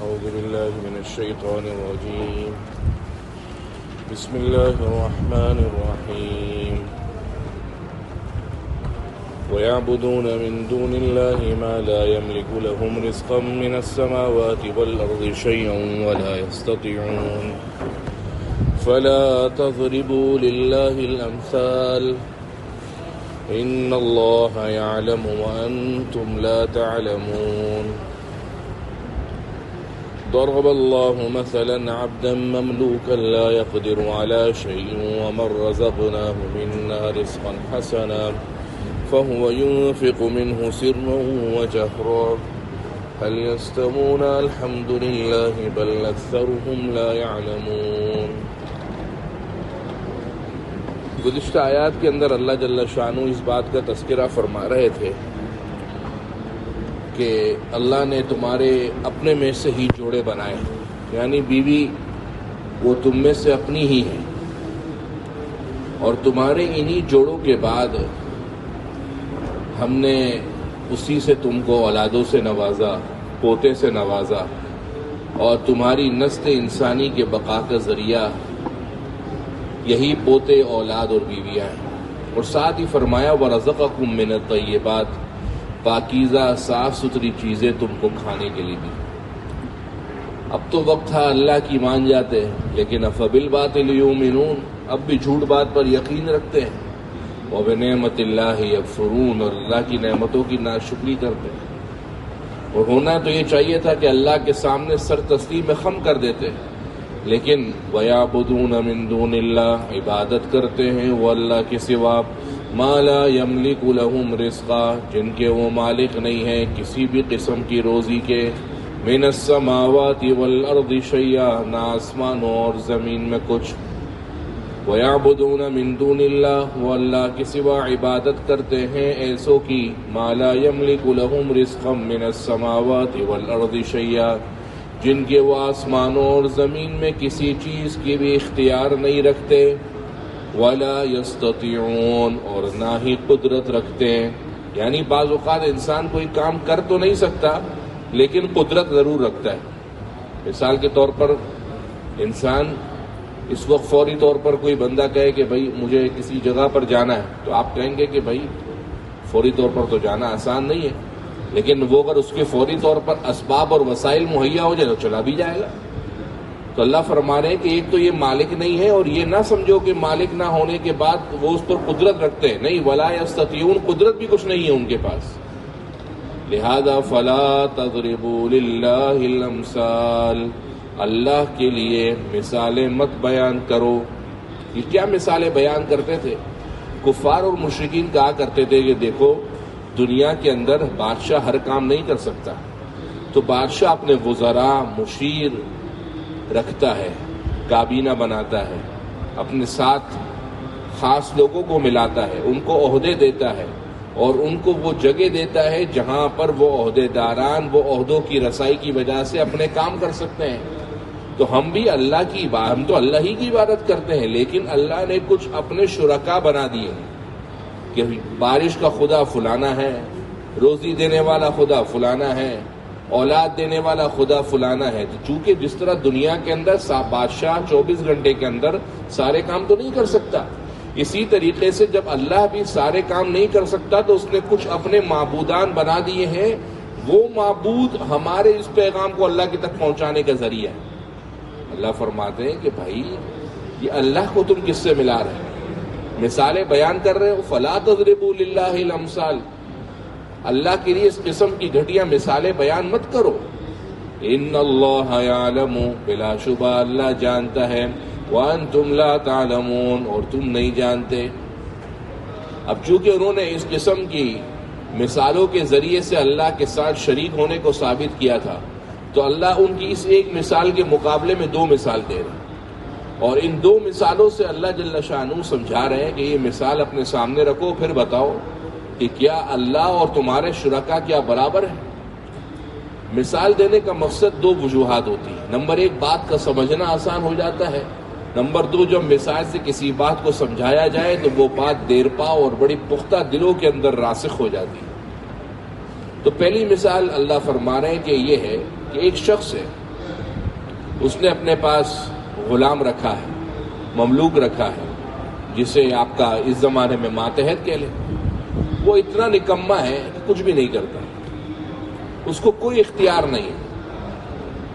أعوذ بالله من الشيطان الرجيم. بسم الله الرحمن الرحيم. ويعبدون من دون الله ما لا يملك لهم رزقا من السماوات والأرض شيئا ولا يستطيعون فلا تضربوا لله الأمثال إن الله يعلم وأنتم لا تعلمون. ضرب الله مثلا عبدا مملوكا لا يقدر على شيء ومن رزقناه منا رزقا حسنا فهو ينفق منه سرا وجهرا هل يستوون الحمد لله بل أكثرهم لا يعلمون. گزشتہ آیات کے اندر اللہ جل شانہ اس بات کا تذکرہ فرما رہے تھے کہ اللہ نے تمہارے اپنے میں سے ہی جوڑے بنائے، یعنی بیوی وہ تم میں سے اپنی ہی ہے، اور تمہارے انہی جوڑوں کے بعد ہم نے اسی سے تم کو اولادوں سے نوازا، پوتے سے نوازا، اور تمہاری نسل انسانی کے بقا کا ذریعہ یہی پوتے، اولاد اور بیویاں ہیں. اور ساتھ ہی فرمایا وَرَزَقَكُم مِّنَ الطَّيِّبَاتِ، پاکیزہ صاف ستھری چیزیں تم کو کھانے کے لیے دی. اب تو وقت تھا اللہ کی مان جاتے ہیں، لیکن أَفَبِالْبَاطِلِ يُؤْمِنُونَ، اب بھی جھوٹ بات پر یقین رکھتے ہیں. وَبِنِعْمَتِ اللَّهِ يَكْفُرُونَ، اور اللہ کی نعمتوں کی ناشکری کرتے ہیں. اور ہونا تو یہ چاہیے تھا کہ اللہ کے سامنے سر تسلیم خم کر دیتے، لیکن وَيَعْبُدُونَ مِن دُونِ اللَّهِ، عبادت کرتے ہیں وہ اللہ کے سوا، مَا لَا يَمْلِكُ لَهُمْ رِزْقًا، جن کے وہ مالک نہیں ہیں کسی بھی قسم کی روزی کے، مِنَ السَّمَاوَاتِ وَالْأَرْضِ شَيْئًا، نہ آسمانوں اور زمین میں کچھ. وَيَعْبُدُونَ مِن دُونِ اللَّهِ، وہ اللہ کے سوا عبادت کرتے ہیں ایسوں کی، مَا لَا يَمْلِكُ لَهُمْ رِزْقًا مِنَ السَّمَاوَاتِ وَالْأَرْضِ شَيْئًا، جن کے وہ آسمانوں اور زمین میں کسی چیز کی بھی اختیار نہیں رکھتے، وَلَا يَسْتَطِيعُونَ، اور نہ ہی قدرت رکھتے ہیں. یعنی بعض اوقات انسان کوئی کام کر تو نہیں سکتا لیکن قدرت ضرور رکھتا ہے. مثال کے طور پر انسان اس وقت فوری طور پر کوئی بندہ کہے کہ بھائی مجھے کسی جگہ پر جانا ہے، تو آپ کہیں گے کہ بھائی فوری طور پر تو جانا آسان نہیں ہے، لیکن وہ اگر اس کے فوری طور پر اسباب اور وسائل مہیا ہو جائے تو چلا بھی جائے گا. تو اللہ فرما رہے ہیں کہ ایک تو یہ مالک نہیں ہے، اور یہ نہ سمجھو کہ مالک نہ ہونے کے بعد وہ اس پر قدرت رکھتے ہیں، نہیں، ولا یستطیعون، قدرت بھی کچھ نہیں ہے ان کے پاس. لہذا فلا تضربوا للہ الامثال، اللہ کے لیے مثالیں مت بیان کرو. یہ کیا مثالیں بیان کرتے تھے؟ کفار اور مشرکین کہا کرتے تھے کہ دیکھو دنیا کے اندر بادشاہ ہر کام نہیں کر سکتا، تو بادشاہ اپنے وزراء، مشیر رکھتا ہے، کابینہ بناتا ہے، اپنے ساتھ خاص لوگوں کو ملاتا ہے، ان کو عہدے دیتا ہے، اور ان کو وہ جگہ دیتا ہے جہاں پر وہ عہدے داران وہ عہدوں کی رسائی کی وجہ سے اپنے کام کر سکتے ہیں. تو ہم بھی اللہ کی عبادت، ہم تو اللہ ہی کی عبادت کرتے ہیں، لیکن اللہ نے کچھ اپنے شرکا بنا دیے ہیں کہ بارش کا خدا فلانا ہے، روزی دینے والا خدا فلانا ہے، اولاد دینے والا خدا فلانا ہے. تو چونکہ جس طرح دنیا کے اندر بادشاہ 24 گھنٹے کے اندر سارے کام تو نہیں کر سکتا، اسی طریقے سے جب اللہ بھی سارے کام نہیں کر سکتا تو اس نے کچھ اپنے معبودان بنا دیے ہیں. وہ معبود ہمارے اس پیغام کو اللہ کی تک پہنچانے کا ذریعہ ہے. اللہ فرماتے ہیں کہ بھائی یہ اللہ کو تم کس سے ملا رہے ہیں؟ مثالیں بیان کر رہے ہو، فلا تضربوا للہ الامثال، اللہ کے لیے اس قسم کی گھٹیا مثالیں بیان مت کرو. ان اللہ یعلم، بلا شبہ اللہ جانتا ہے، وانتم لا تعلمون، اور تم نہیں جانتے. اب چونکہ انہوں نے اس قسم کی مثالوں کے ذریعے سے اللہ کے ساتھ شریک ہونے کو ثابت کیا تھا، تو اللہ ان کی اس ایک مثال کے مقابلے میں 2 مثال دے رہے ہیں، اور ان 2 مثالوں سے اللہ جل شانہ سمجھا رہے ہیں کہ یہ مثال اپنے سامنے رکھو، پھر بتاؤ کہ کیا اللہ اور تمہارے شرکا کیا برابر ہیں. مثال دینے کا مقصد 2 وجوہات ہوتی ہیں. نمبر 1، بات کا سمجھنا آسان ہو جاتا ہے. نمبر 2، جب مثال سے کسی بات کو سمجھایا جائے تو وہ بات دیر پا اور بڑی پختہ دلوں کے اندر راسخ ہو جاتی ہے. تو پہلی مثال اللہ فرما رہے ہیں کہ یہ ہے کہ ایک شخص ہے اس نے اپنے پاس غلام رکھا ہے، مملوک رکھا ہے، جسے آپ کا اس زمانے میں ماتحت کہہ لیں، وہ اتنا نکما ہے کہ کچھ بھی نہیں کرتا، اس کو کوئی اختیار نہیں ہے،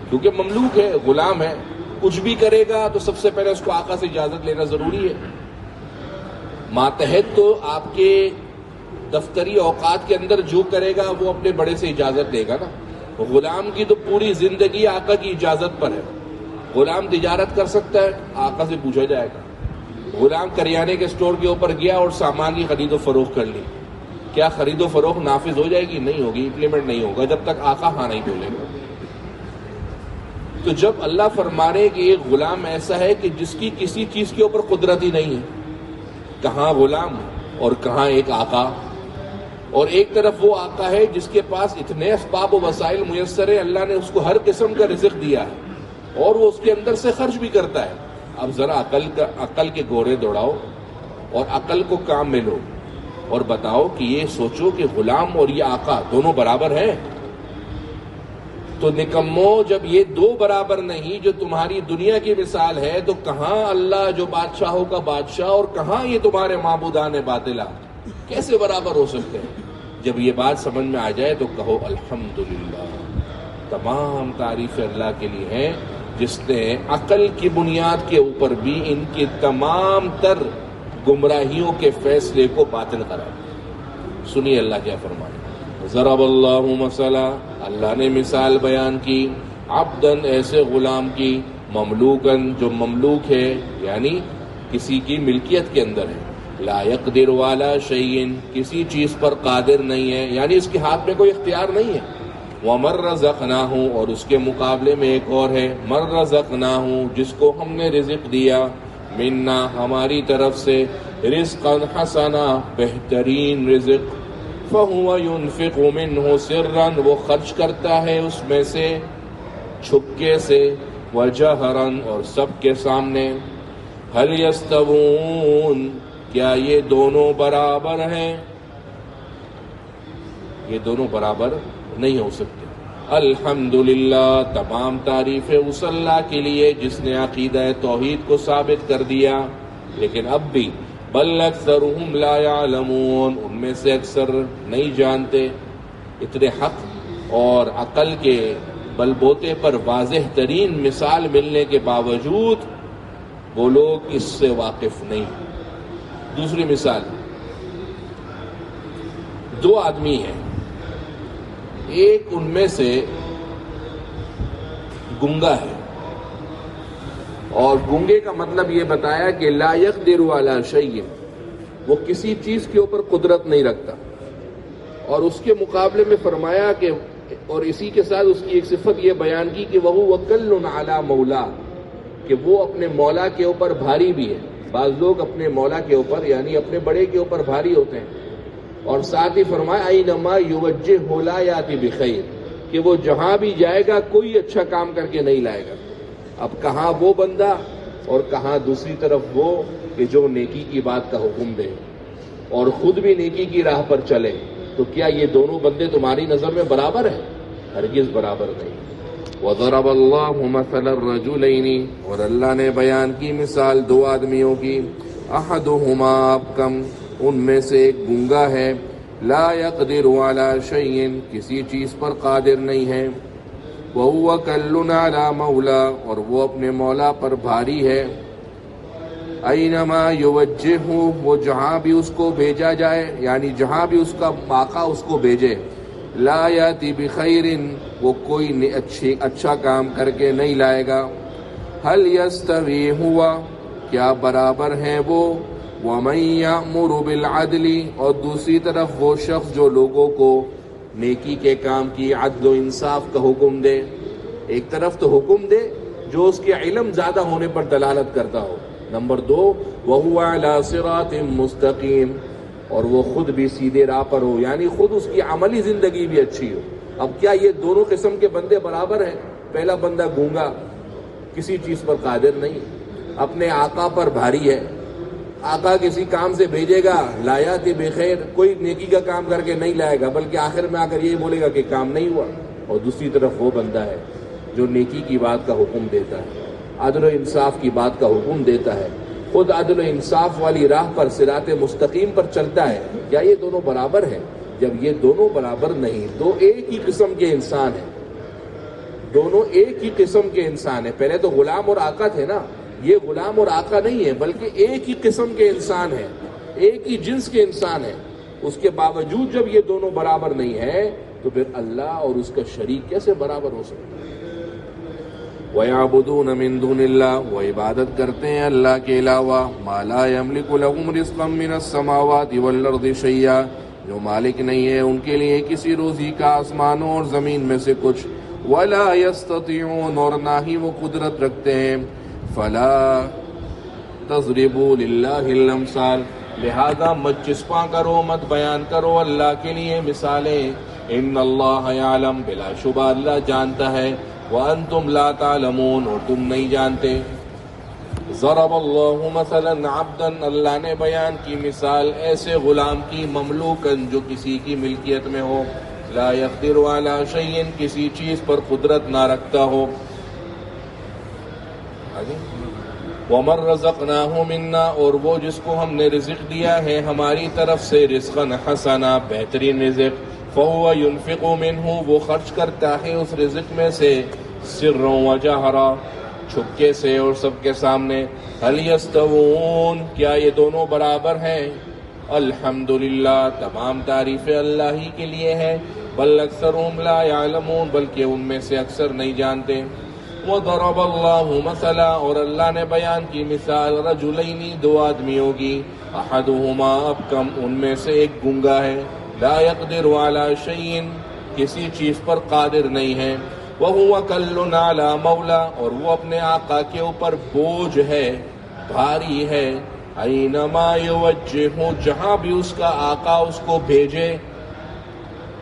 کیونکہ مملوک ہے، غلام ہے، کچھ بھی کرے گا تو سب سے پہلے اس کو آقا سے اجازت لینا ضروری ہے۔ ماتحت تو آپ کے دفتری اوقات کے اندر جو کرے گا وہ اپنے بڑے سے اجازت لے گا نا، غلام کی تو پوری زندگی آقا کی اجازت پر ہے۔ غلام تجارت کر سکتا ہے، آقا سے پوچھا جائے گا۔ غلام کریانے کے سٹور کے اوپر گیا اور سامان کی خرید و فروخت کر لی، کیا خرید و فروخت نافذ ہو جائے گی؟ نہیں ہوگی، امپلیمنٹ نہیں ہوگا جب تک آقا ہاں نہیں بولے گا۔ تو جب اللہ فرما رہے کہ ایک غلام ایسا ہے کہ جس کی کسی چیز کے اوپر قدرت ہی نہیں ہے، کہاں غلام اور کہاں ایک آقا، اور ایک طرف وہ آقا ہے جس کے پاس اتنے اسباب و وسائل میسر ہے، اللہ نے اس کو ہر قسم کا رزق دیا ہے اور وہ اس کے اندر سے خرچ بھی کرتا ہے۔ اب ذرا عقل کے گھوڑے دوڑاؤ اور عقل کو کام میں لو اور بتاؤ کہ یہ سوچو کہ غلام اور یہ آقا دونوں برابر ہیں؟ تو نکمو، جب یہ دو برابر نہیں جو تمہاری دنیا کی مثال ہے، تو کہاں اللہ جو بادشاہوں کا بادشاہ اور کہاں یہ تمہارے معبودان باطلہ، کیسے برابر ہو سکتے ہیں؟ جب یہ بات سمجھ میں آ جائے تو کہو الحمدللہ، تمام تعریف اللہ کے لیے ہیں جس نے عقل کی بنیاد کے اوپر بھی ان کی تمام تر گمراہیوں کے فیصلے کو باطل قرار دیا۔ سنیے اللہ کیا فرمائے۔ ضرب اللہ مثلا، اللہ نے مثال بیان کی، عبدن ایسے غلام کی، مملوکن جو مملوک ہے یعنی کسی کی ملکیت کے اندر ہے، لا یقدر علی شیء کسی چیز پر قادر نہیں ہے، یعنی اس کے ہاتھ میں کوئی اختیار نہیں ہے، وَمَن رَّزَقْنَاهُ اور اس کے مقابلے میں ایک اور ہے، مَن رَّزَقْنَاهُ جس کو ہم نے رزق دیا، منا ہماری طرف سے، رزقا حسنا بہترین رزق، فَهُوَ يُنفِقُ مِنْهُ سِرًّا وہ خرچ کرتا ہے اس میں سے چھپکے سے، وَجَهْرًا اور سب کے سامنے، هَلْ يَسْتَوُونَ کیا یہ دونوں برابر ہیں؟ یہ دونوں برابر نہیں ہو سکتے۔ الحمدللہ تمام تعریفیں اس اللہ کے لیے جس نے عقیدہ توحید کو ثابت کر دیا، لیکن اب بھی بل اکثرهم لا يعلمون ان میں سے اکثر نہیں جانتے۔ اتنے حق اور عقل کے بل بوتے پر واضح ترین مثال ملنے کے باوجود وہ لوگ اس سے واقف نہیں۔ دوسری مثال، دو آدمی ہیں، ایک ان میں سے گنگا ہے، اور گنگے کا مطلب یہ بتایا کہ لا یقدر علی شیء وہ کسی چیز کے اوپر قدرت نہیں رکھتا، اور اس کے مقابلے میں فرمایا کہ اور اسی کے ساتھ اس کی ایک صفت یہ بیان کی کہ وَهُوَ وَكَلٌّ عَلَى مَوْلَا کہ وہ اپنے مولا کے اوپر بھاری بھی ہے۔ بعض لوگ اپنے مولا کے اوپر یعنی اپنے بڑے کے اوپر بھاری ہوتے ہیں، اور ساتھ ہی فرمایا اَيْنَمَا يُوَجِّهُ لَا يَأْتِ بِخَيْرٍ کہ وہ جہاں بھی جائے گا کوئی اچھا کام کر کے نہیں لائے گا۔ اب کہاں وہ بندہ اور کہاں دوسری طرف وہ کہ جو نیکی کی بات کا حکم دے اور خود بھی نیکی کی راہ پر چلے، تو کیا یہ دونوں بندے تمہاری نظر میں برابر ہیں؟ ہرگز برابر نہیں۔ وَضَرَبَ اللَّهُ مَثَلَ الرَّجُلَيْنِ اور اللہ نے بیان کی مثال دو آدمیوں کی، أَحَدُهُمَا أَبْكَمْ ان میں سے ایک گنگا ہے، لا يقدر علی شیء کسی چیز پر قادر نہیں ہے، وَهُوَ كَلٌّ عَلَى مولا اور وہ اپنے مولا پر بھاری ہے، اَيْنَمَا يُوَجِّهُ وہ جہاں بھی اس کو بھیجا جائے یعنی جہاں بھی اس کا آقا اس کو بھیجے، لا یاتی بخیر وہ کوئی اچھا کام کر کے نہیں لائے گا، هل یستوی ہوا کیا برابر ہیں وہ، وَمَن یأمر بالعدل اور دوسری طرف وہ شخص جو لوگوں کو نیکی کے کام کی، عدل و انصاف کا حکم دے، ایک طرف تو حکم دے جو اس کے علم زیادہ ہونے پر دلالت کرتا ہو، نمبر دو وَهُوَ عَلَى صِرَاطٍ مُسْتَقِيمٍ اور وہ خود بھی سیدھے راہ پر ہو یعنی خود اس کی عملی زندگی بھی اچھی ہو۔ اب کیا یہ دونوں قسم کے بندے برابر ہیں؟ پہلا بندہ گونگا، کسی چیز پر قادر نہیں، اپنے آقا پر بھاری ہے، آقا کسی کام سے بھیجے گا لا یاتی بخیر کوئی نیکی کا کام کر کے نہیں لائے گا، بلکہ آخر میں آ کر یہی بولے گا کہ کام نہیں ہوا، اور دوسری طرف وہ بندہ ہے جو نیکی کی بات کا حکم دیتا ہے، عدل و انصاف کی بات کا حکم دیتا ہے، خود عدل و انصاف والی راہ پر صراط مستقیم پر چلتا ہے، کیا یہ دونوں برابر ہیں؟ جب یہ دونوں برابر نہیں، دو ایک ہی قسم کے انسان ہیں، دونوں ایک ہی قسم کے انسان ہیں۔ پہلے تو غلام اور آقا تھے نا، یہ غلام اور آقا نہیں ہے بلکہ ایک ہی قسم کے انسان ہیں، ایک ہی جنس کے انسان ہیں۔ اس کے باوجود جب یہ دونوں برابر نہیں ہیں تو پھر اللہ اور اس کا شریک کیسے برابر ہو سکتا ہے؟ وَيَعْبُدُونَ مِن دُونِ اللَّهِ، وہ عبادت کرتے ہیں اللہ کے علاوہ، مَا لَا يَمْلِكُ لَهُمْ رِزْقًا مِّنَ السَّمَاوَاتِ وَالْأَرْضِ شَيْئًا، جو مالک نہیں ہے ان کے لیے کسی روزی کا آسمانوں اور زمین میں سے کچھ، وَلَا يَسْتَطِيعُونَ، اور نہ ہی وہ قدرت رکھتے ہیں، فَلَا تَضْرِبُوا لِلَّهِ الْأَمْثَالَ، لہذا مت چسپاں کرو، مت بیان کرو اللہ کے لیے مثالیں، ان اللہ یعلم، بلا شبہ اللہ جانتا ہے، وانتم لا تعلمون، اور تم نہیں جانتے۔ ضرب اللہ مثلا عبدا، اللہ نے بیان کی مثال ایسے غلام کی، مملوکن، جو کسی کی ملکیت میں ہو، لا یقدر علی شیء، کسی چیز پر قدرت نہ رکھتا ہو، وَمَن رَّزَقْنَاهُ مِنَّا، اور وہ جس کو ہم نے رزق دیا ہے ہماری طرف سے، رزقاً حسنا، بہترین رزق، فَهُوَ يُنفِقُ مِنْهُ، وہ خرچ کرتا ہے اس رزق میں سے، سِرًّا وَجَهْرًا، چھپکے سے اور سب کے سامنے، هَلْ يَسْتَوُونَ، کیا یہ دونوں برابر ہیں؟ الحمدللہ، تمام تعریفیں اللہ ہی کے لیے ہے، بل اکثرهم لا يعلمون، بلکہ ان میں سے اکثر نہیں جانتے۔ وَضَرَبَ اللَّهُ مَثَلًا، اور اللہ نے بیان کی مثال، رجلین، دو آدمیوں کی، احدہما ابکم، ان میں سے ایک گنگا ہے، لا یقدر علی شیء، کسی چیز پر قادر نہیں ہے، وَهُوَ کَلٌّ علی مولا، اور وہ اپنے آقا کے اوپر بوجھ ہے، بھاری ہے، اینما یوجہہ، جہاں بھی اس کا آقا اس کو بھیجے،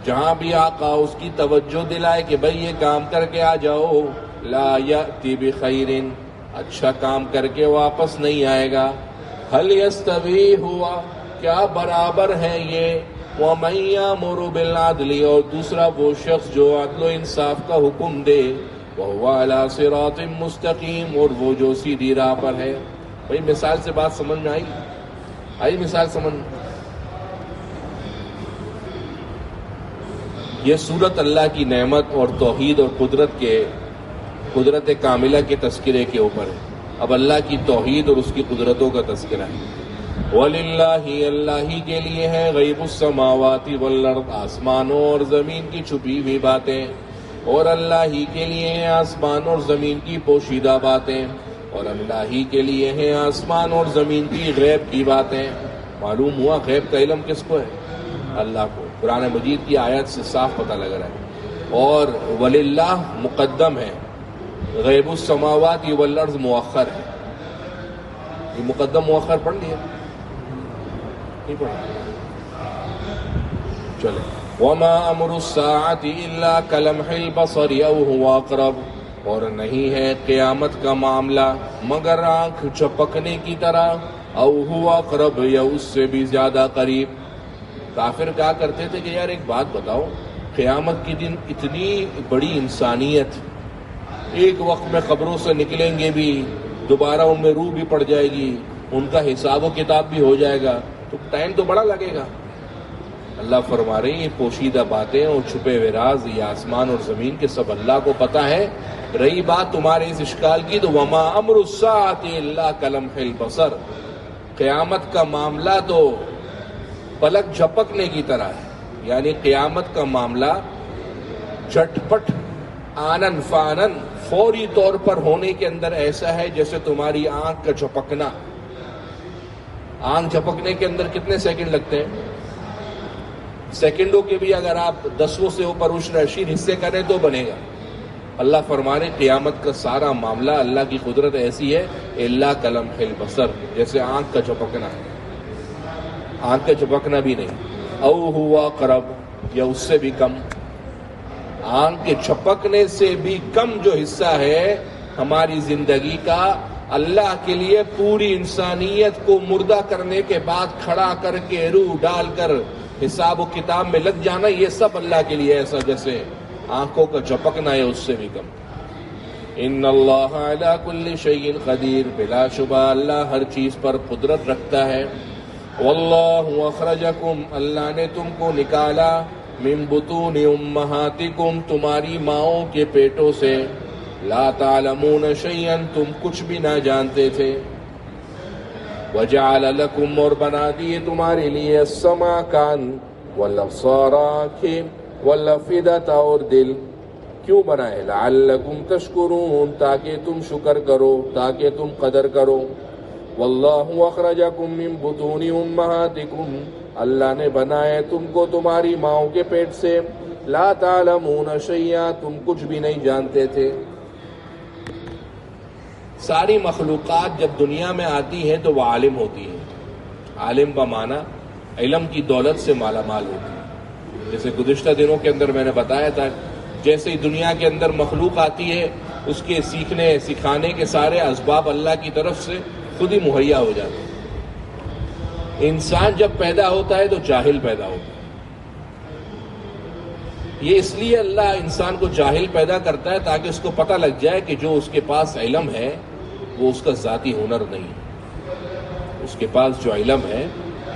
جہاں بھی آقا اس کی توجہ دلائے کہ بھئی یہ کام کر کے آ جاؤ، لا یأتی بخیر، اچھا کام کر کے واپس نہیں آئے گا، حل یستوی ہوا، کیا برابر ہے یہ، ومن یامر بالعدل، اور دوسرا وہ شخص جو عدل و انصاف کا حکم دے، وہو علی صراط مستقیم، اور وہ جو سیدھی راہ پر ہے۔ بھئی مثال سے بات سمجھ میں آئی مثال سمجھ؟ یہ صورت اللہ کی نعمت اور توحید اور قدرت کاملہ کے تذکرے کے اوپر ہے۔ اب اللہ کی توحید اور اس کی قدرتوں کا تذکرہ ہے۔ وَلِلَّهِ، اللہ ہی کے لیے ہے، غیب السماوات والارض، آسمانوں اور زمین کی چھپی ہوئی باتیں، اور اللہ ہی کے لیے ہے آسمان اور زمین کی پوشیدہ باتیں، اور اللہ ہی کے لیے ہے آسمان اور زمین کی غیب کی باتیں۔ معلوم ہوا غیب کا علم کس کو ہے؟ اللہ کو۔ قرآن مجید کی آیت سے صاف پتہ لگ رہا ہے، اور وَلِلَّهِ مقدم ہے، غیب السماوات والارض مؤخر ہے۔ یہ مقدم مؤخر پڑھ لیا؟ نہیں پڑھا؟ چلے۔ وَمَا أَمْرُ السَّاعَةِ إِلَّا كَلَمْحِ الْبَصَرِ أَوْ هُوَ أَقْرَبُ، اور نہیں ہے قیامت کا معاملہ مگر آنکھ جھپکنے کی طرح، أَوْ هُوَ أَقْرَبُ، یا اس سے بھی زیادہ قریب۔ کافر کہا کرتے تھے کہ یار ایک بات بتاؤ، قیامت کے دن اتنی بڑی انسانیت، ایک وقت میں قبروں سے نکلیں گے بھی، دوبارہ ان میں روح بھی پڑ جائے گی، ان کا حساب و کتاب بھی ہو جائے گا، تو ٹائم تو بڑا لگے گا۔ اللہ فرما رہے ہیں یہ پوشیدہ باتیں اور چھپے ہوئے راز، یہ آسمان اور زمین کے سب اللہ کو پتہ ہے۔ رہی بات تمہارے اس اشکال کی، تو وما امر الساعۃ الا کلمح البصر، قیامت کا معاملہ تو پلک جھپکنے کی طرح ہے، یعنی قیامت کا معاملہ جھٹ پٹ، آنن فانن، فوری طور پر ہونے کے اندر ایسا ہے جیسے تمہاری آنکھ کا جھپکنا۔ آنکھ جھپکنے کے اندر کتنے سیکنڈ لگتے ہیں؟ سیکنڈوں کے بھی اگر آپ 10 سے اوپر عشر اشیر حصے کریں تو بنے گا۔ اللہ فرما رہے قیامت کا سارا معاملہ، اللہ کی قدرت ایسی ہے، الا کلمح البصر، جیسے آنکھ کا جھپکنا ہے، آنکھ کا جھپکنا بھی نہیں، او ہوا قرب، یا اس سے بھی کم، آنکھ کے جھپکنے سے بھی کم جو حصہ ہے ہماری زندگی کا، اللہ کے لیے پوری انسانیت کو مردہ کرنے کے بعد کھڑا کر کے روح ڈال کر حساب و کتاب میں لگ جانا، یہ سب اللہ کے لیے ایسا جیسے آنکھوں کا جھپکنا ہے، اس سے بھی کم۔ ان اللہ علی کل شیء قدیر، بلا شبہ اللہ ہر چیز پر قدرت رکھتا ہے. واللہ اخرجکم، اللہ نے تم کو نکالا، من بطون امہاتکم، تمہاری ماؤں کے پیٹوں سے، لا تعلمون شیئا، تم کچھ بھی نہ جانتے تھے. وجعل لکم، اور بنا دیے تمہارے لیے، السمع کان، والابصار آنکھیں، والافئدۃ اور دل. کیوں بنائے؟ لعلکم تشکرون، تاکہ تم شکر کرو، تاکہ تم قدر کرو. واللہ اخرجکم من بطون امہاتکم، اللہ نے بنائے تم کو تمہاری ماؤں کے پیٹ سے، لا تعلمون شیئا، تم کچھ بھی نہیں جانتے تھے. ساری مخلوقات جب دنیا میں آتی ہیں تو وہ عالم ہوتی ہے. عالم کا معنی علم کی دولت سے مالا مال ہوتی ہے. جیسے گزشتہ دنوں کے اندر میں نے بتایا تھا، جیسے ہی دنیا کے اندر مخلوق آتی ہے، اس کے سیکھنے سکھانے کے سارے اسباب اللہ کی طرف سے خود ہی مہیا ہو جاتے ہیں. انسان جب پیدا ہوتا ہے تو جاہل پیدا ہوتا ہے. یہ اس لیے اللہ انسان کو جاہل پیدا کرتا ہے تاکہ اس کو پتہ لگ جائے کہ جو اس کے پاس علم ہے وہ اس کا ذاتی ہنر نہیں ہے. اس کے پاس جو علم ہے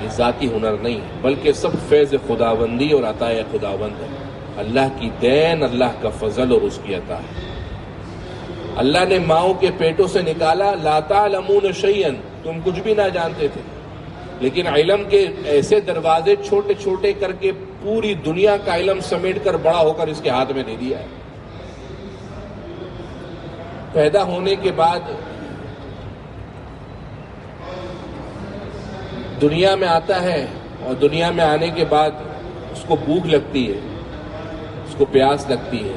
یہ ذاتی ہنر نہیں ہے، بلکہ سب فیض خداوندی اور عطا خداوند ہے. اللہ کی دین، اللہ کا فضل اور اس کی عطا ہے. اللہ نے ماؤں کے پیٹوں سے نکالا، لا تعلمون شیئا، تم کچھ بھی نہ جانتے تھے، لیکن علم کے ایسے دروازے چھوٹے چھوٹے کر کے پوری دنیا کا علم سمیٹ کر بڑا ہو کر اس کے ہاتھ میں دے دیا ہے. پیدا ہونے کے بعد دنیا میں آتا ہے، اور دنیا میں آنے کے بعد اس کو بھوک لگتی ہے، اس کو پیاس لگتی ہے،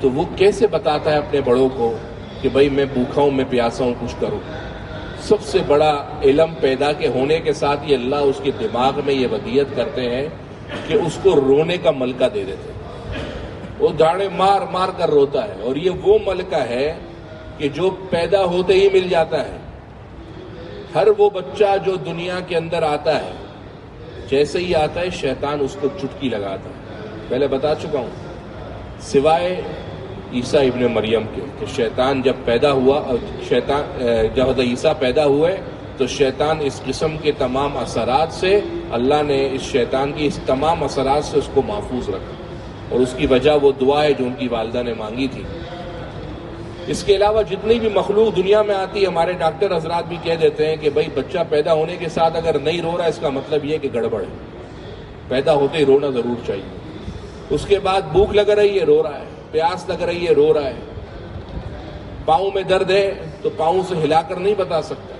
تو وہ کیسے بتاتا ہے اپنے بڑوں کو کہ بھائی میں بھوکا ہوں، میں پیاسا ہوں، کچھ کروں. سب سے بڑا علم پیدا کے ہونے کے ساتھ یہ اللہ اس کے دماغ میں یہ ودیت کرتے ہیں کہ اس کو رونے کا ملکہ دے دیتے ہیں. وہ داڑے مار مار کر روتا ہے، اور یہ وہ ملکہ ہے کہ جو پیدا ہوتے ہی مل جاتا ہے. ہر وہ بچہ جو دنیا کے اندر آتا ہے، جیسے ہی آتا ہے شیطان اس کو چٹکی لگاتا ہے. پہلے بتا چکا ہوں، سوائے عیسیٰ ابن مریم کے، کہ شیطان جب پیدا ہوا، جب حضرت عیسیٰ پیدا ہوئے تو شیطان اس قسم کے تمام اثرات سے، اللہ نے اس شیطان کی اس تمام اثرات سے اس کو محفوظ رکھا، اور اس کی وجہ وہ دعا ہے جو ان کی والدہ نے مانگی تھی. اس کے علاوہ جتنی بھی مخلوق دنیا میں آتی ہے، ہمارے ڈاکٹر حضرات بھی کہہ دیتے ہیں کہ بھائی بچہ پیدا ہونے کے ساتھ اگر نہیں رو رہا ہے، اس کا مطلب یہ کہ گڑبڑ ہے. پیدا ہوتے ہی رونا ضرور چاہیے. اس کے بعد بھوک لگ رہی ہے، رو رہا ہے، پیاس لگ رہی ہے، رو رہا ہے، پاؤں میں درد ہے تو پاؤں سے ہلا کر نہیں بتا سکتا،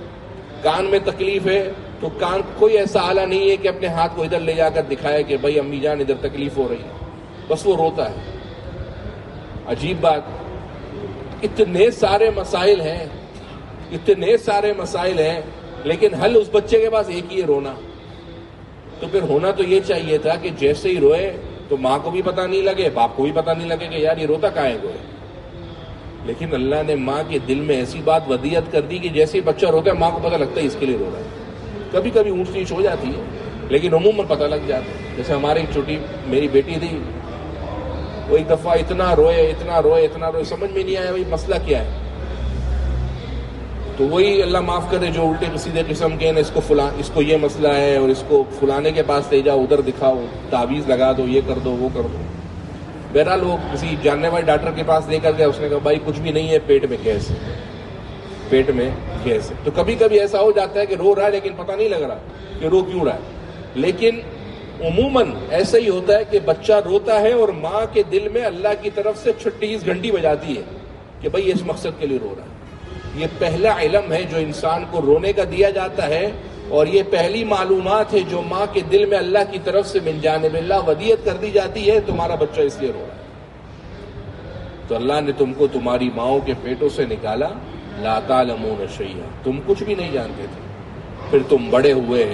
کان میں تکلیف ہے تو کان، کوئی ایسا آلہ نہیں ہے کہ اپنے ہاتھ کو ادھر لے جا کر دکھائے کہ بھائی امی جان ادھر تکلیف ہو رہی ہے، بس وہ روتا ہے. عجیب بات، اتنے سارے مسائل ہیں، اتنے سارے مسائل ہیں، لیکن حل اس بچے کے پاس ایک ہی ہے، رونا. تو پھر ہونا تو یہ چاہیے تھا کہ جیسے ہی روئے تو ماں کو بھی پتہ نہیں لگے، باپ کو بھی پتہ نہیں لگے کہ یار یہ روتا کہاں ہے کوئی. لیکن اللہ نے ماں کے دل میں ایسی بات ودیت کر دی کہ جیسے ہی بچہ روتا ہے ماں کو پتہ لگتا ہے اس کے لیے رو رہا ہے. کبھی کبھی اونچ نیچ ہو جاتی ہے لیکن عموماً پتہ لگ جاتا ہے. جیسے ہماری چھوٹی میری بیٹی تھی، وہ ایک دفعہ اتنا روئے، سمجھ میں نہیں آیا بھائی مسئلہ کیا ہے. تو وہی اللہ معاف کرے جو الٹے سیدھے قسم کے ہیں، اس کو یہ مسئلہ ہے اور اس کو فلانے کے پاس لے جاؤ، ادھر دکھاؤ، تعویذ لگا دو، یہ کر دو، وہ کر دو. بہرحال وہ کسی جاننے والے ڈاکٹر کے پاس لے کر گیا، اس نے کہا بھائی کچھ بھی نہیں ہے، پیٹ میں گیس ہے. تو کبھی کبھی ایسا ہو جاتا ہے کہ رو رہا ہے لیکن پتہ نہیں لگ رہا کہ رو کیوں رہا ہے. لیکن عموماً ایسا ہی ہوتا ہے کہ بچہ روتا ہے اور ماں کے دل میں اللہ کی طرف سے 36 گھنٹی بجاتی ہے کہ بھائی اس مقصد کے لیے رو رہا ہے. یہ پہلا علم ہے جو انسان کو رونے کا دیا جاتا ہے، اور یہ پہلی معلومات ہے جو ماں کے دل میں اللہ کی طرف سے من جانب اللہ ودیت کر دی جاتی ہے، تمہارا بچہ اس لیے رو رہا ہے. تو اللہ نے تم کو تمہاری ماؤں کے پیٹوں سے نکالا، لا تعلمون شیئا، تم کچھ بھی نہیں جانتے تھے. پھر تم بڑے ہوئے،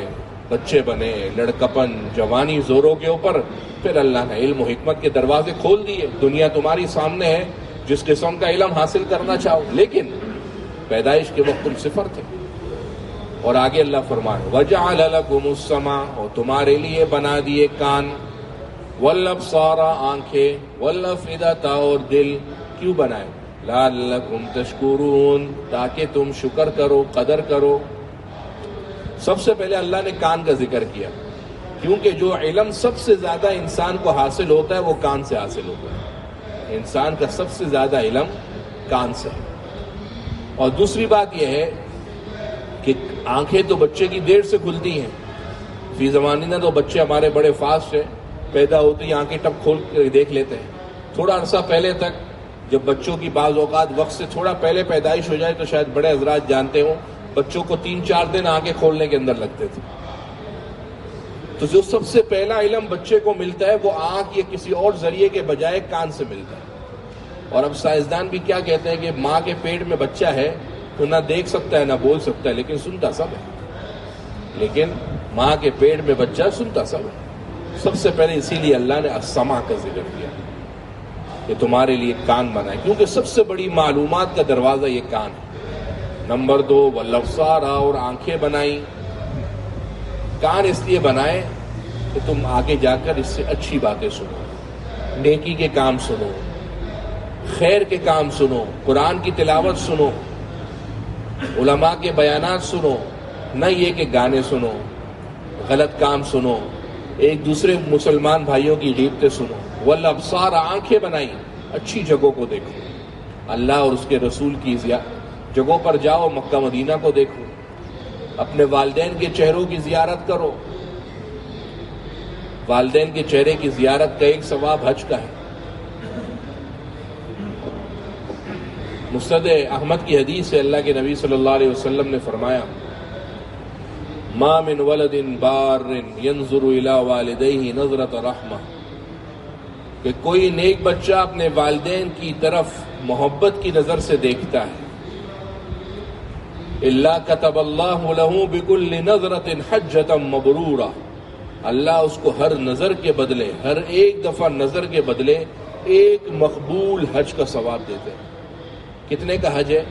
بچے بنے، لڑکپن، جوانی زوروں کے اوپر، پھر اللہ نے علم و حکمت کے دروازے کھول دیے. دنیا تمہاری سامنے ہے، جس قسم کا علم حاصل کرنا چاہو، لیکن پیدائش کے وقت تم صفر تھے. اور آگے اللہ فرمائے وَجَعَلَ لَكُمُ السَّمْعَ، اور تمہارے لیے بنا دیے کان، وَالْأَبْصَارَ آنکھیں، وَالْأَفْئِدَةَ اور دل. کیوں بنائے؟ لعلکم تشکرون، تاکہ تم شکر کرو، قدر کرو۔ سب سے پہلے اللہ نے کان کا ذکر کیا، کیونکہ جو علم سب سے زیادہ انسان کو حاصل ہوتا ہے وہ کان سے حاصل ہوتا ہے۔ انسان کا سب سے زیادہ علم کان سے ہے۔ اور دوسری بات یہ ہے کہ آنکھیں تو بچے کی دیر سے کھلتی ہیں۔ فی زمانہ تو بچے ہمارے بڑے فاسٹ ہیں، پیدا ہوتے ہی آنکھیں ٹپ کھول کر دیکھ لیتے ہیں۔ تھوڑا عرصہ پہلے تک جب بچوں کی بعض اوقات وقت سے تھوڑا پہلے پیدائش ہو جائے تو شاید بڑے حضرات جانتے ہوں، بچوں کو 3-4 دن آنکھیں کھولنے کے اندر لگتے تھے۔ تو جو سب سے پہلا علم بچے کو ملتا ہے وہ آنکھ یا کسی اور ذریعے کے بجائے کان سے ملتا ہے۔ اور اب سائنسدان بھی کیا کہتے ہیں کہ ماں کے پیٹ میں بچہ ہے تو نہ دیکھ سکتا ہے نہ بول سکتا ہے، لیکن سنتا سب ہے۔ لیکن ماں کے پیٹ میں بچہ سنتا سب ہے۔ سب سے پہلے اسی لیے اللہ نے السمع کا ذکر کیا کہ تمہارے لیے کان بنائے، کیونکہ سب سے بڑی معلومات کا دروازہ یہ کان ہے۔ نمبر 2 والابصار، اور آنکھیں بنائی۔ کان اس لیے بنائے کہ تم آگے جا کر اس سے اچھی باتیں سنو، نیکی کے کام سنو، خیر کے کام سنو، قرآن کی تلاوت سنو، علماء کے بیانات سنو، نہ یہ کہ گانے سنو، غلط کام سنو، ایک دوسرے مسلمان بھائیوں کی غیبتیں سنو۔ والابصار، آنکھیں بنائی، اچھی جگہوں کو دیکھو، اللہ اور اس کے رسول کی جگہوں پر جاؤ، مکہ مدینہ کو دیکھو، اپنے والدین کے چہروں کی زیارت کرو۔ والدین کے چہرے کی زیارت کا ایک ثواب حج کا ہے۔ مسند احمد کی حدیث ہے، اللہ کے نبی صلی اللہ علیہ وسلم نے فرمایا ما من ولد بار ينظر الى والديه نظرة رحمہ، کہ کوئی نیک بچہ اپنے والدین کی طرف محبت کی نظر سے دیکھتا ہے، الا كتب الله له بكل نظرة حجة مبرورة، اللہ اس کو ہر نظر کے بدلے، ہر ایک دفعہ نظر کے بدلے ایک مقبول حج کا ثواب دیتے ہیں۔ کتنے کا حج ہے؟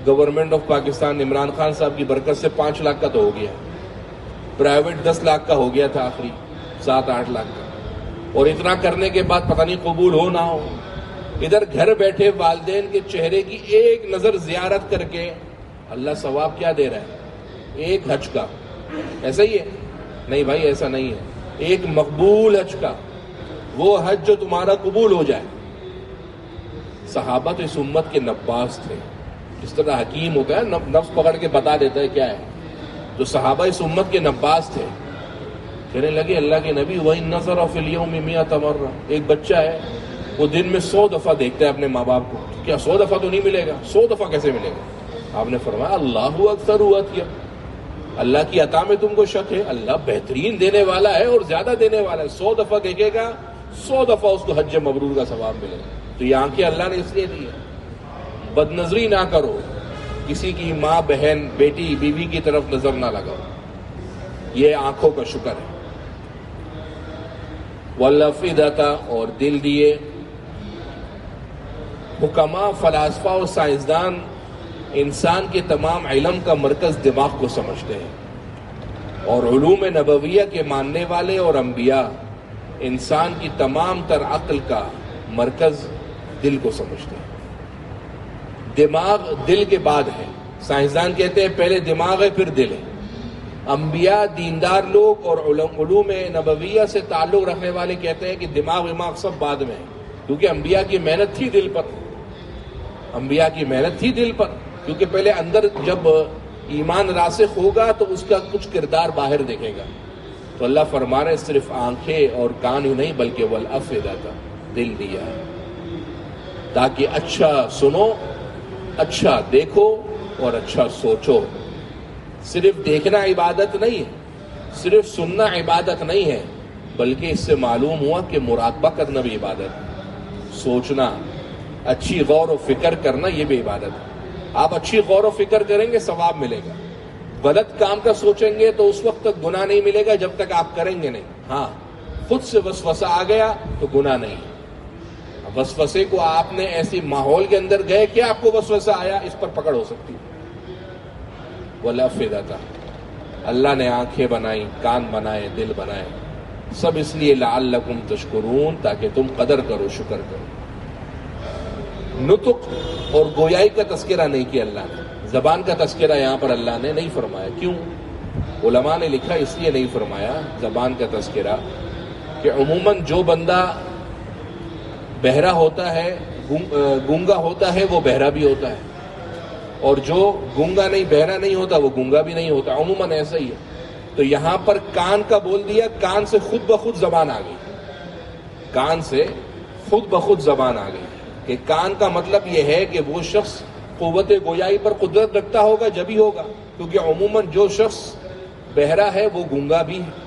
گورنمنٹ آف پاکستان عمران خان صاحب کی برکت سے 5 لاکھ کا تو ہو گیا، پرائیویٹ 10 لاکھ کا ہو گیا تھا، آخری 7-8 لاکھ کا۔ اور اتنا کرنے کے بعد پتہ نہیں قبول ہو نہ ہو۔ ادھر گھر بیٹھے والدین کے چہرے کی ایک نظر زیارت کر کے اللہ ثواب کیا دے رہا ہے؟ ایک حج کا۔ ایسا ہی ہے؟ نہیں بھائی، ایسا نہیں ہے۔ ایک مقبول حج کا، وہ حج جو تمہارا قبول ہو جائے۔ صحابہ تو اس امت کے نباز تھے، جس طرح حکیم ہوتا ہے نفس پکڑ کے بتا دیتا ہے کیا ہے، جو صحابہ اس امت کے نباز تھے، کہنے لگے اللہ کے نبی وَإِن نَظَرَ فِي الْيَوْمِ 100 مرة، ایک بچہ ہے وہ دن میں 100 دفعہ دیکھتا ہے اپنے ماں باپ کو، کیا 100 دفعہ تو نہیں ملے گا؟ 100 دفعہ کیسے ملے گا؟ آپ نے فرمایا اللہ اکثر عطیہ، اللہ کی عطا میں تم کو شک ہے؟ اللہ بہترین دینے والا ہے اور زیادہ دینے والا ہے۔ 100 دفعہ دیکھے گا، 100 دفعہ اس کو حج مبرور کا ثواب ملے گا۔ تو یہ آنکھیں اللہ نے اس لیے دی ہے۔ بد نظری نہ کرو، کسی کی ماں، بہن، بیٹی، بیوی کی طرف نظر نہ لگاؤ، یہ آنکھوں کا شکر ہے۔ والافئدۃ، اور دل دیے۔ حکماء، فلاسفہ اور سائنسدان انسان کے تمام علم کا مرکز دماغ کو سمجھتے ہیں، اور علوم نبویہ کے ماننے والے اور انبیاء انسان کی تمام تر عقل کا مرکز دل کو سمجھتے ہیں۔ دماغ دل کے بعد ہے۔ سائنسدان کہتے ہیں پہلے دماغ ہے پھر دل ہے۔ انبیاء، دیندار لوگ اور علوم نبویہ سے تعلق رکھنے والے کہتے ہیں کہ دماغ سب بعد میں ہے، کیونکہ انبیاء کی محنت تھی دل پر، انبیاء کی محنت تھی دل پر، کیونکہ پہلے اندر جب ایمان راسخ ہوگا تو اس کا کچھ کردار باہر دکھے گا۔ تو اللہ فرما رہے صرف آنکھیں اور کان ہی نہیں بلکہ والافئدۃ، دل دیا ہے، تاکہ اچھا سنو، اچھا دیکھو اور اچھا سوچو۔ صرف دیکھنا عبادت نہیں ہے، صرف سننا عبادت نہیں ہے، بلکہ اس سے معلوم ہوا کہ مراقبہ کرنا بھی عبادت ہے، سوچنا، اچھی غور و فکر کرنا یہ بھی عبادت ہے۔ آپ اچھی غور و فکر کریں گے ثواب ملے گا، غلط کام کا سوچیں گے تو اس وقت تک گناہ نہیں ملے گا جب تک آپ کریں گے نہیں۔ ہاں، خود سے وسوسہ آ گیا تو گناہ نہیں۔ وسوسے کو آپ نے ایسی ماحول کے اندر گئے کہ آپ کو وسوسہ آیا، اس پر پکڑ ہو سکتی ہے۔ والافئدۃ، اللہ نے آنکھیں بنائی، کان بنائے، دل بنائے، سب اس لیے لعلکم تشکرون، تاکہ تم قدر کرو، شکر کرو۔ نطق اور گویائی کا تذکرہ نہیں کیا اللہ نے، زبان کا تذکرہ یہاں پر اللہ نے نہیں فرمایا. کیوں؟ علماء نے لکھا اس لیے نہیں فرمایا زبان کا تذکرہ کہ عموماً جو بندہ بہرا ہوتا ہے، گونگا ہوتا ہے، وہ بہرا بھی ہوتا ہے، اور جو گونگا نہیں، بہرا نہیں ہوتا، وہ گونگا بھی نہیں ہوتا. عموماً ایسا ہی ہے. تو یہاں پر کان کا بول دیا، کان سے خود بخود زبان آ گئی. کان سے خود بخود زبان آ گئی کہ کان کا مطلب یہ ہے کہ وہ شخص قوت گویائی پر قدرت رکھتا ہوگا جبھی ہوگا، کیونکہ عموماً جو شخص بہرا ہے وہ گونگا بھی ہے.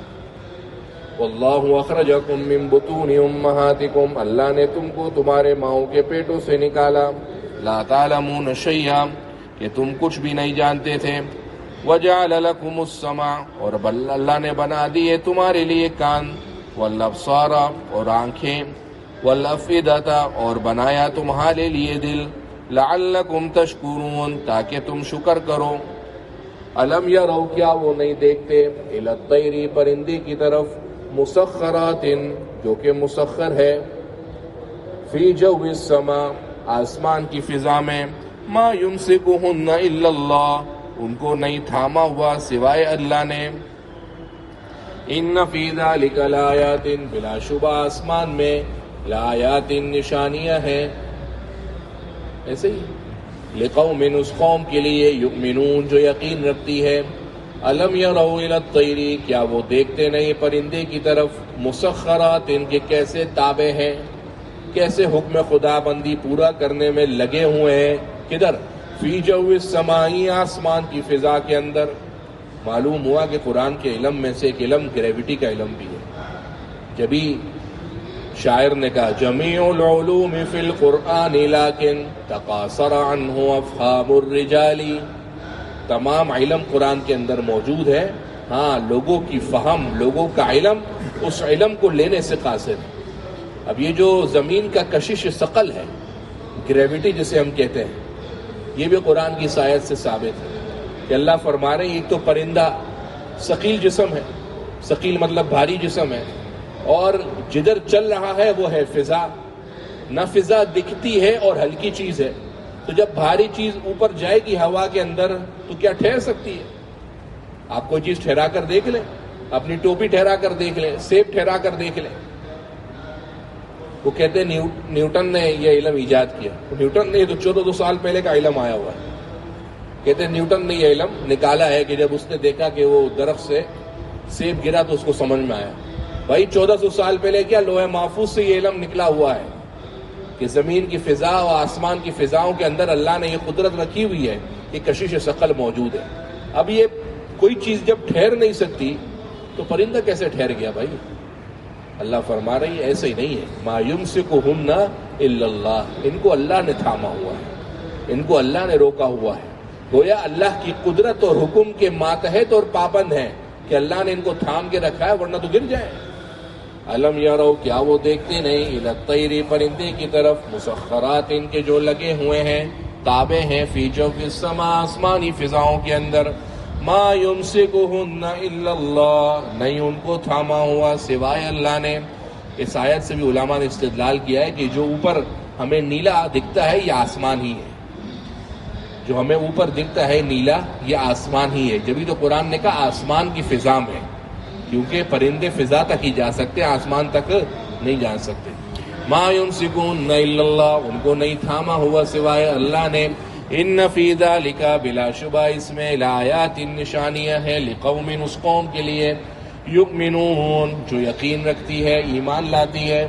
واللہ اخرجکم من بطون امہاتکم، اللہ نے تم کو تمہارے ماؤں کے پیٹوں سے نکالا. لا تعلمون شیئا، کہ تم کچھ بھی نہیں جانتے تھے. وجعل لکم السمع، اور اللہ نے بنا دیے تمہارے لیے کان. والابصار، اور آنکھیں. والافئدۃ، اور بنایا تمہارے لیے دل. لعلکم تشکرون، تاکہ تم شکر کرو. الم یروا، کیا وہ نہیں دیکھتے، الی الطیر، پرندے کی طرف. مسخرات، جو کہ مسخر ہے. فی جو السماء، آسمان کی فضا میں. ما یمسکہن الا اللہ، ان کو نہیں تھاما ہوا سوائے اللہ نے. ان فی ذلک لآیات، بلا شبہ آسمان میں لآیات، نشانیاں ہیں. ایسے ہی لقوم، اس قوم کے لیے، یؤمنون، جو یقین رکھتی ہے. الم یروا الی الطیر، کیا وہ دیکھتے نہیں پرندے کی طرف. مسخرات، ان کے کیسے تابع ہیں، کیسے حکم خدا بندی پورا کرنے میں لگے ہوئے ہیں. کدھر؟ فی جو السماء، آسمان کی فضا کے اندر. معلوم ہوا کہ قرآن کے علم میں سے ایک علم گریوٹی کا علم بھی ہے. جبھی شاعر نے کہا جمیع العلوم فی القرآن لیکن تقاصر عنہ افہام الرجال، تمام علم قرآن کے اندر موجود ہے، ہاں لوگوں کی فہم، لوگوں کا علم اس علم کو لینے سے قاصر ہے. اب یہ جو زمین کا کشش ثقل ہے، گریوٹی جسے ہم کہتے ہیں، یہ بھی قرآن کی آیت سے ثابت ہے کہ اللہ فرما رہے ہیں ایک تو پرندہ ثقیل جسم ہے، ثقیل مطلب بھاری جسم ہے، اور جدھر چل رہا ہے وہ ہے فضا. نہ فضا دکھتی ہے اور ہلکی چیز ہے، تو جب بھاری چیز اوپر جائے گی ہوا کے اندر تو کیا ٹھہر سکتی ہے؟ آپ کوئی چیز ٹھہرا کر دیکھ لیں، اپنی ٹوپی ٹھہرا کر دیکھ لیں، سیب ٹھہرا کر دیکھ لیں. وہ کہتے ہیں نیوٹن نے یہ علم ایجاد کیا. نیوٹن نے تو 1400 سال پہلے کا علم آیا ہوا ہے. کہتے ہیں نیوٹن نے یہ علم نکالا ہے کہ جب اس نے دیکھا کہ وہ درخت سے سیب گرا تو اس کو سمجھ میں آیا. بھائی 1400 سال پہلے کیا، لوح محفوظ سے یہ علم نکلا ہوا ہے کہ زمین کی فضا اور آسمان کی فضاؤں کے اندر اللہ نے یہ قدرت رکھی ہوئی ہے کہ کشش ثقل موجود ہے. اب یہ کوئی چیز جب ٹھہر نہیں سکتی تو پرندہ کیسے ٹھہر گیا بھائی؟ اللہ فرما رہی ہے ایسے ہی نہیں ہے. ما یمسکہن الا اللہ، ان کو اللہ نے تھاما ہوا ہے، ان کو اللہ نے روکا ہوا ہے. گویا اللہ کی قدرت اور حکم کے ماتحت اور پابند ہیں کہ اللہ نے ان کو تھام کے رکھا ہے، ورنہ تو گر جائیں. الم یروا، کیا وہ دیکھتے نہیں، الی الطیر، پرندے کی طرف. مسخرات، ان کے جو لگے ہوئے ہیں، تابع ہیں. فی جوف السماء، آسمانی فضاؤں کے اندر. ما یمسکہن الا اللہ، نہیں ان کو تھاما ہوا سوائے اللہ نے. اس آیت سے بھی علماء نے استدلال کیا ہے کہ جو اوپر ہمیں نیلا دکھتا ہے یہ آسمان ہی ہے. جو ہمیں اوپر دکھتا ہے نیلا، یہ آسمان ہی ہے. جبھی تو قرآن نے کہا آسمان کی فضا میں، کیونکہ پرندے فضا تک ہی جا سکتے ہیں، آسمان تک نہیں جا سکتے. ما یمسکون الا اللہ، ان کو نہیں تھاما ہوا سوائے اللہ نے. ان فی ذلک، بلا شبہ اس میں، لآیات، نشانیاں ہیں. لقوم، اس قوم کے لیے. یؤمنون، جو یقین رکھتی ہے، ایمان لاتی ہے.